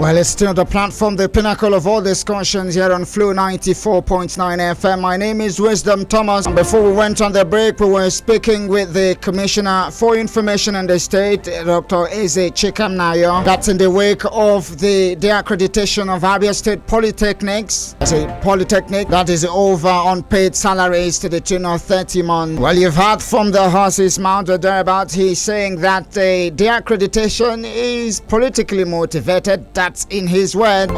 Well, it's still the platform, the pinnacle of all discussions here on Flu 94.9 FM. My name is Wisdom Thomas. Before we went on the break, we were speaking with the Commissioner for Information in the State, Dr. Eze Chikamnayo. That's in the wake of the accreditation of Abia State Polytechnics. As a polytechnic that is over unpaid salaries to the tune of 30 months. Well, you've heard from the horse's mouth or thereabouts. He's saying that the accreditation is politically motivated. That's in his word.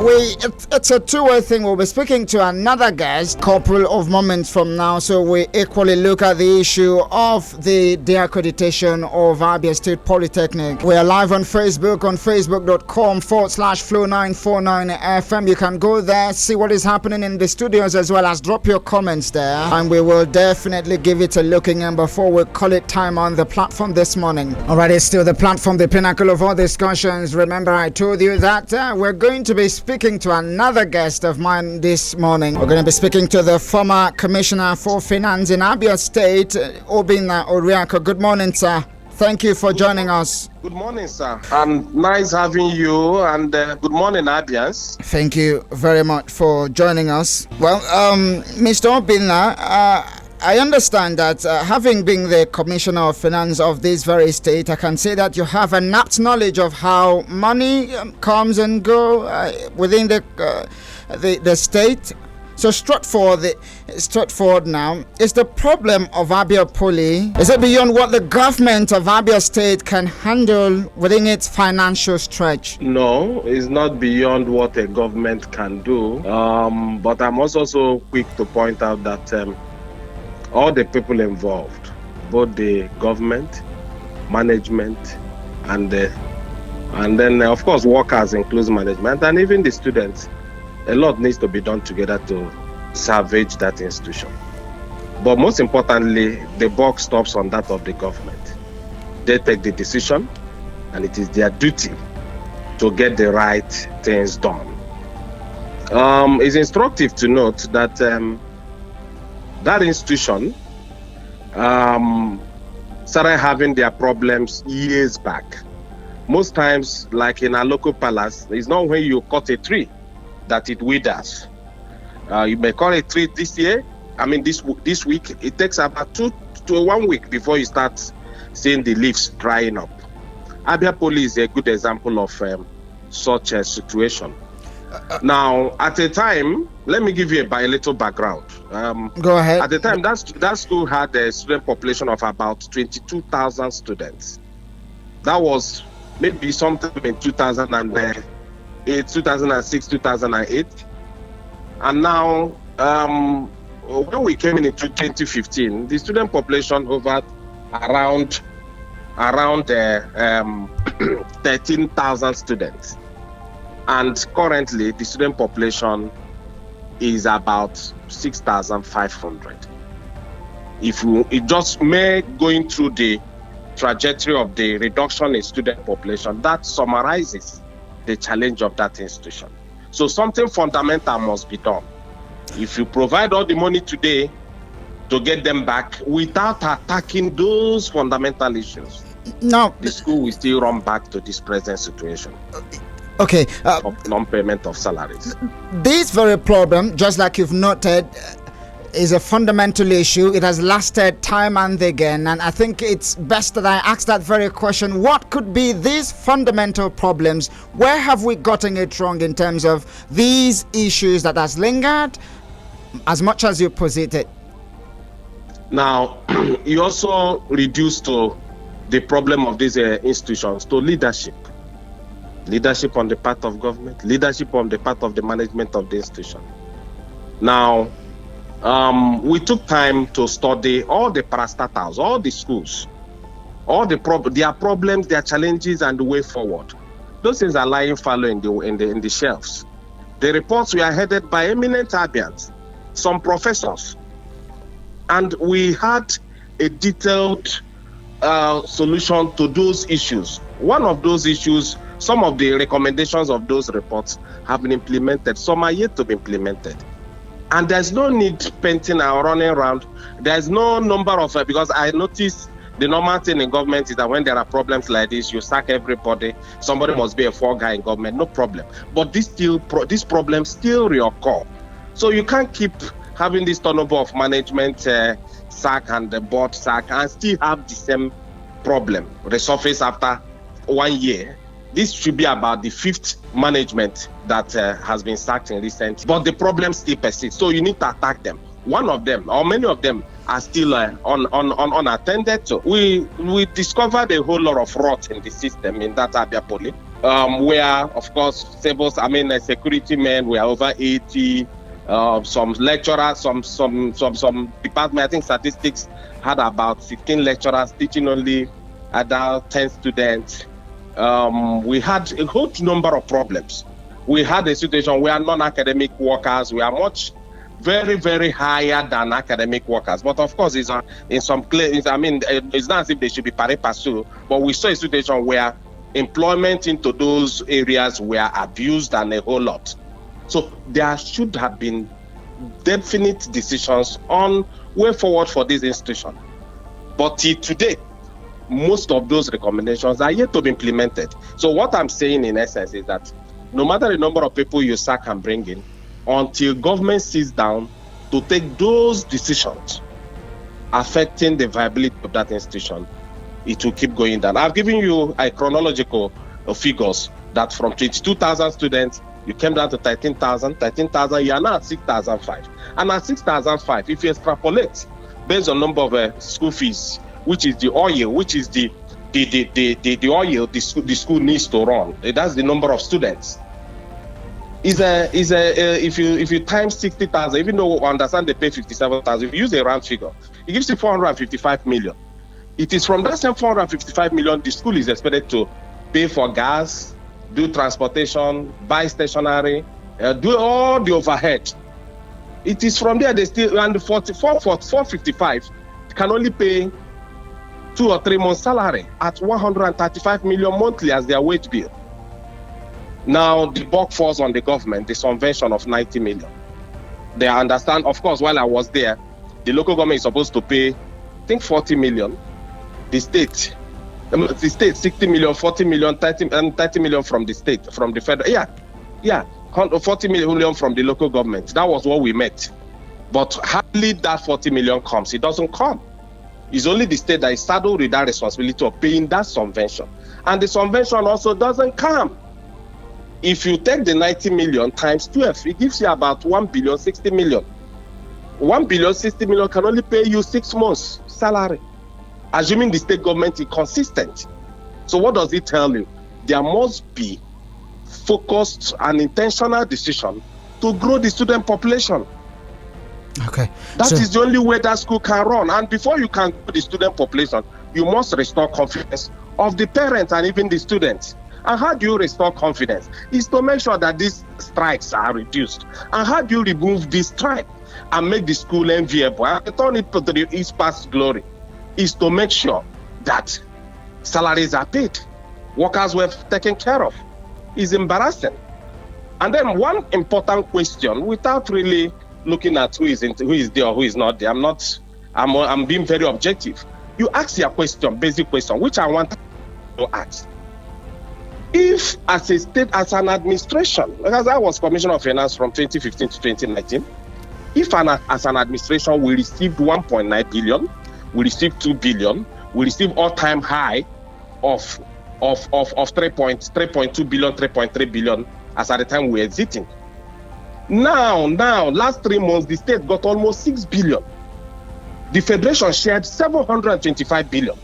It's a two-way thing. We'll be speaking to another guest couple of moments from now, so we equally look at the issue of the accreditation of Abia State Polytechnic. We are live on Facebook on facebook.com/Flow949FM. You can go there, see what is happening in the studios, as well as drop your comments there, and we will definitely give it a looking in before we call it time on the platform this morning. Alright, it's still the platform, the pinnacle of all discussions. Remember, I told you that we're going to be speaking to another guest of mine this morning. We're going to be speaking to the former Commissioner for Finance in Abia State, Obinna Oriaku. Good morning, sir. Thank you for joining us. Good morning, sir. And nice having you. And good morning, Abians. Thank you very much for joining us. Well, Mr. Obinna, I understand that having been the Commissioner of Finance of this very state, I can say that you have an apt knowledge of how money comes and goes within the state. So straightforward now, is the problem of Abia Poly, is it beyond what the government of Abia State can handle within its financial stretch? No, it's not beyond what a government can do. But I'm also so quick to point out that all the people involved, both the government, management, and then of course workers includes management, and even the students, a lot needs to be done together to salvage that institution. But most importantly, the buck stops on that of the government. They take the decision, and it is their duty to get the right things done. It's instructive to note that that institution started having their problems years back. Most times, like in our local palace, it's not when you cut a tree that it withers. You may cut a tree this week. It takes about 2 to 1 week before you start seeing the leaves drying up. Abia Poly is a good example of such a situation. Now, at the time, let me give you a little background. Go ahead. At the time, that school had a student population of about 22,000 students. That was maybe sometime in 2006, 2008. And now, when we came into 2015, the student population hovered around 13,000 students. And currently, the student population is about 6,500. If it just may going through the trajectory of the reduction in student population, that summarizes the challenge of that institution. So something fundamental must be done. If you provide all the money today to get them back without attacking those fundamental issues, no, the school will still run back to this present situation. Okay. Of non-payment of salaries. This very problem, just like you've noted, is a fundamental issue. It has lasted time and again, and I think it's best that I ask that very question. What could be these fundamental problems? Where have we gotten it wrong in terms of these issues that has lingered as much as you posit it? Now, you also reduce to the problem of these institutions to leadership. Leadership on the part of government, leadership on the part of the management of the institution. Now, we took time to study all the parastatals, all the schools, all their problems, their challenges, and the way forward. Those things are lying fallow in the shelves. The reports were headed by eminent Abians, some professors, and we had a detailed solution to those issues. One of those issues, some of the recommendations of those reports have been implemented. Some are yet to be implemented. And there's no need painting or running around. There's no number of, because I noticed The normal thing in government is that when there are problems like this, you sack everybody. Somebody must be a fall guy in government, no problem. But this problem still reoccur. So you can't keep having this turnover of management sack and the board sack and still have the same problem resurface after 1 year. This should be about the 5th management that has been sacked in recent, but the problem still persists. So you need to attack them. One of them, or many of them, are still unattended to. We discovered a whole lot of rot in the system in that Abia Poly, where, of course, security men were over 80. Some lecturers, some department, I think statistics had about 15 lecturers teaching only adult 10 students. We had a whole number of problems. We had a situation where non-academic workers were very, very higher than academic workers. But of course, it's in some places, it's not as if they should be pari passu, but we saw a situation where employment into those areas were abused and a whole lot. So there should have been definite decisions on way forward for this institution. But till today, most of those recommendations are yet to be implemented. So what I'm saying in essence is that no matter the number of people you sack and bring in, until government sits down to take those decisions affecting the viability of that institution, it will keep going down. I've given you a chronological figures that from 22,000 students, you came down to 13,000, you are now at 6,005. And at 6,005, if you extrapolate based on number of school fees, which is the oil, which is the oil the school needs to run, that's the number of students. If you times 60,000, even though I understand they pay 57,000, if you use a round figure, it gives you 455 million. It is from that same 455 million the school is expected to pay for gas, do transportation, buy stationery, do all the overhead. It is from there they still, and the 455 can only pay 2 or 3 months salary at 135 million monthly as their wage bill. Now the buck falls on the government, the subvention of 90 million. They understand, of course, while I was there, the local government is supposed to pay, I think 40 million. The state 60 million, 40 million, 30 million from the state, from the federal. Yeah, 40 million from the local government. That was what we met. But hardly that 40 million comes. It doesn't come. It's only the state that is saddled with that responsibility of paying that subvention. And the subvention also doesn't come. If you take the 90 million times 12, it gives you about 1 billion 60 million. 1 billion 60 million can only pay you 6 months salary, assuming the state government is consistent. So what does it tell you? There must be focused and intentional decision to grow the student population. Okay. That is the only way that school can run. And before you can grow the student population, you must restore confidence of the parents and even the students. And how do you restore confidence? Is to make sure that these strikes are reduced. And how do you remove this strike and make the school enviable and return it to its past glory? Is to make sure that salaries are paid, workers were taken care of. It's embarrassing. And then one important question, without really looking at who is there or who is not there, I'm being very objective. You ask your question, basic question, which I want to ask. If as a state, as an administration, because I was Commissioner of Finance from 2015 to 2019, if as an administration we received 1.9 billion, we received 2 billion, we received all-time high of 3.2 billion, 3.3 billion as at the time we were exiting. Now, last 3 months, the state got almost 6 billion. The federation shared 725 billion.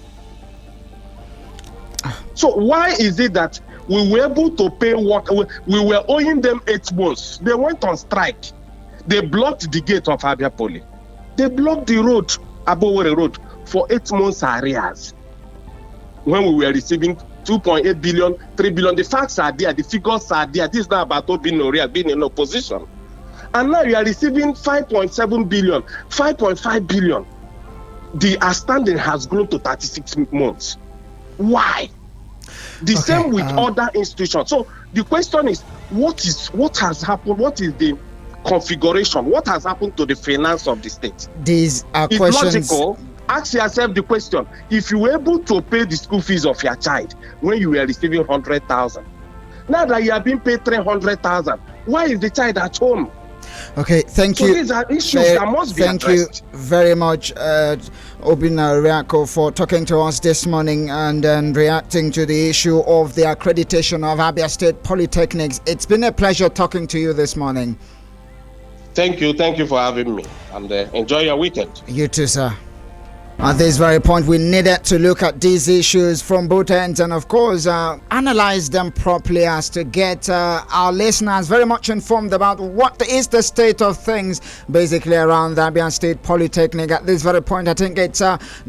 So why is it that we were able to pay work? We were owing them 8 months. They went on strike. They blocked the gate of Abia Poly. They blocked the road, Abowere Road, for 8 months arrears. When we were receiving 2.8 billion, 3 billion, the facts are there, the figures are there. This is not about Obinna Oriaku being in opposition. And now you are receiving 5.7 billion, 5.5 billion. The outstanding has grown to 36 months. Why? The same with other institutions. So the question is, what has happened? What is the configuration? What has happened to the finance of the state? These are it's questions. Logical, ask yourself the question: if you were able to pay the school fees of your child when you were receiving 100,000, now that you are being paid 300,000, why is the child at home? Okay, thank you. So these are issues that must be addressed. Thank you very much, Obinna Oriaku, for talking to us this morning and then reacting to the issue of the accreditation of Abia State Polytechnics. It's been a pleasure talking to you this morning. Thank you for having me, and enjoy your weekend. You too, sir. At this very point, we needed to look at these issues from both ends and, of course, analyze them properly as to get our listeners very much informed about what is the state of things basically around the Abia State Polytechnic. At this very point, I think it's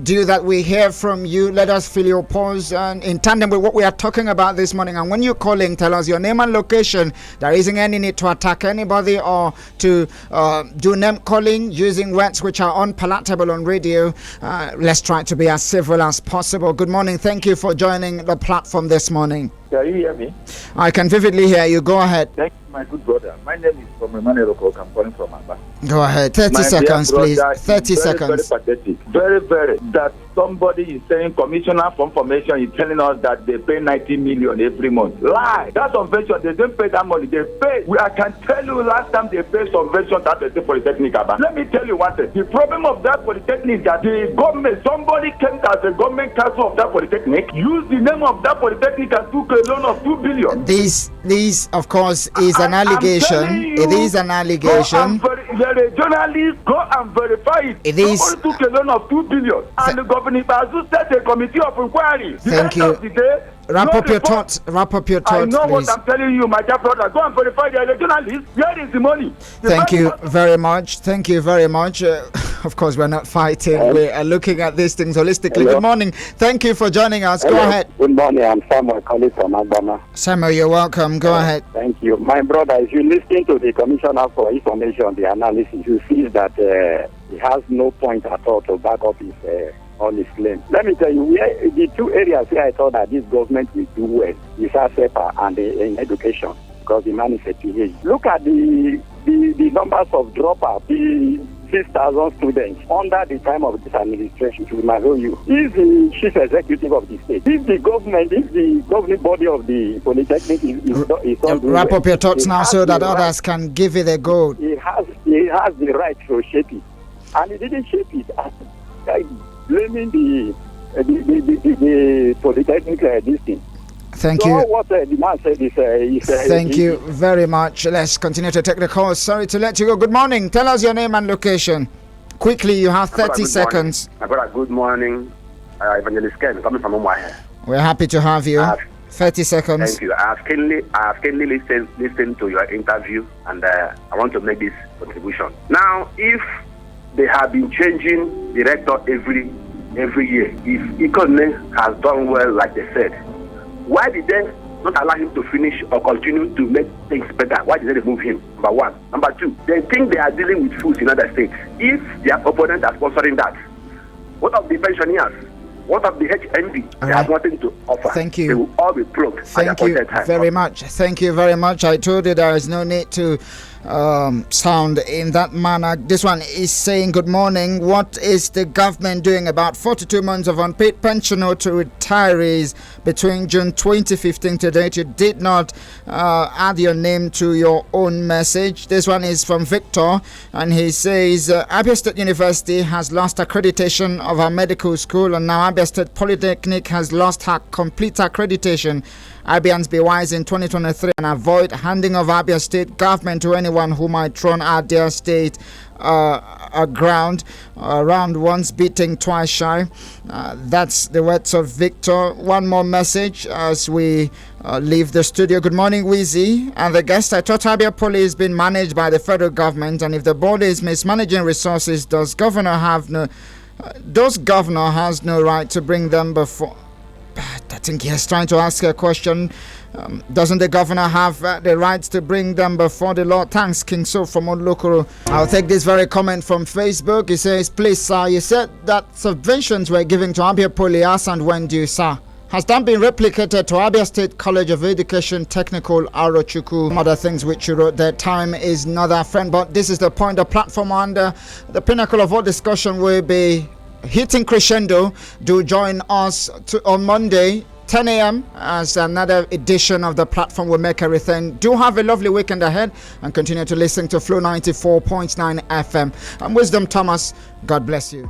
due that we hear from you. Let us feel your pulse in tandem with what we are talking about this morning. And when you're calling, tell us your name and location. There isn't any need to attack anybody or to do name calling using words which are unpalatable on radio. Let's try to be as civil as possible. Good morning. Thank you for joining the platform this morning. Can you hear me? I can vividly hear you. Go ahead. Thank you, my good brother. My name is Obinna Oriaku. I'm calling from Abia. Go ahead. 30 seconds, please. 30 seconds. Very pathetic. Very. That somebody is saying commissioner for information is telling us that they pay 90 million every month. Lie. That subvention, they don't pay that money. They pay. I can tell you last time they paid subvention that the Polytechnic Abia. Let me tell you one thing. The problem of that Polytechnic is that the government, somebody came as a government council of that Polytechnic, used the name of that Polytechnic and took a loan of 2 billion. This, of course, is an allegation. It is an allegation. The journalists go and verify it. It is. Somebody took a loan of 2 billion, and the governor has set a committee of inquiry. Thank you. Wrap up your thoughts. I know please. what I'm telling you, my dear brother. Go and verify the journalists. Where is the money? Thank you very much. Thank you very much. Of course, we're not fighting. We are looking at these things holistically. Hello. Good morning. Thank you for joining us. Hello. Go ahead. Good morning. I'm Samuel calling from Abia. Samuel, you're welcome. Go ahead. Thank you. My brother, if you listen to the Commissioner for Information, the analysis, you see that he has no point at all to back up his all his claims. Let me tell you, the two areas where I thought that this government will do well is ASEPA and in education, because the man is a teenager. Look at the numbers of dropouts, the 6,000 students under the time of this administration. To marry you, he's the chief executive of the state. If the governing body of the Polytechnic is wrap up your thoughts now so that others can give it a go. He has the right to shape it, and he didn't shape it. Blaming the Polytechnic this thing. Thank you. What the man said is thank you very much. Let's continue to take the calls. Sorry to let you go. Good morning. Tell us your name and location. Quickly, you have 30 seconds. My brother, good morning. Evangelist Ken, coming from Umuahia. We're happy to have you. 30 seconds. Thank you. I have keenly listened to your interview, and I want to make this contribution. Now, if they have been changing the rector every year, if Ikone has done well, like they said, why did they not allow him to finish or continue to make things better? Why did they remove him? Number one. Number two, they think they are dealing with fools in other states. If their opponents are sponsoring that, what of the pensioners? What of the HMD? They have nothing to offer. Thank you. They will all be broke. Thank you very much. Thank you very much. I told you there is no need to sound in that manner. This one is saying, good morning. What is the government doing about 42 months of unpaid pension to retirees between June 2015 to date? You did not add your name to your own message. This one is from Victor, and he says Abia State University has lost accreditation of our medical school, and now Abia State Polytechnic has lost her complete accreditation. Abians be wise in 2023 and avoid handing of Abia State government to anyone who might throw at their state around once beating, twice shy. That's the words of Victor. One more message as we leave the studio. Good morning, Wheezy and the guest. I thought Abia Poly is being managed by the federal government, and if the board is mismanaging resources, does governor has no right to bring them before? I think he's trying to ask a question. Doesn't the governor have the rights to bring them before the law? Thanks, King So from Olokoro. I'll take this very comment from Facebook. He says, please, sir, you said that subventions were given to Abia Poly as and when due, sir. Has that been replicated to Abia State College of Education Technical Arochukwu? Other things which you wrote there. Time is not our friend, but this is the point. The platform and the pinnacle of all discussion will be hitting crescendo. Do join us on Monday 10 a.m. as another edition of the platform will make everything. Do have a lovely weekend ahead and continue to listen to Flow 94.9 FM. I'm Wisdom Thomas. God bless you.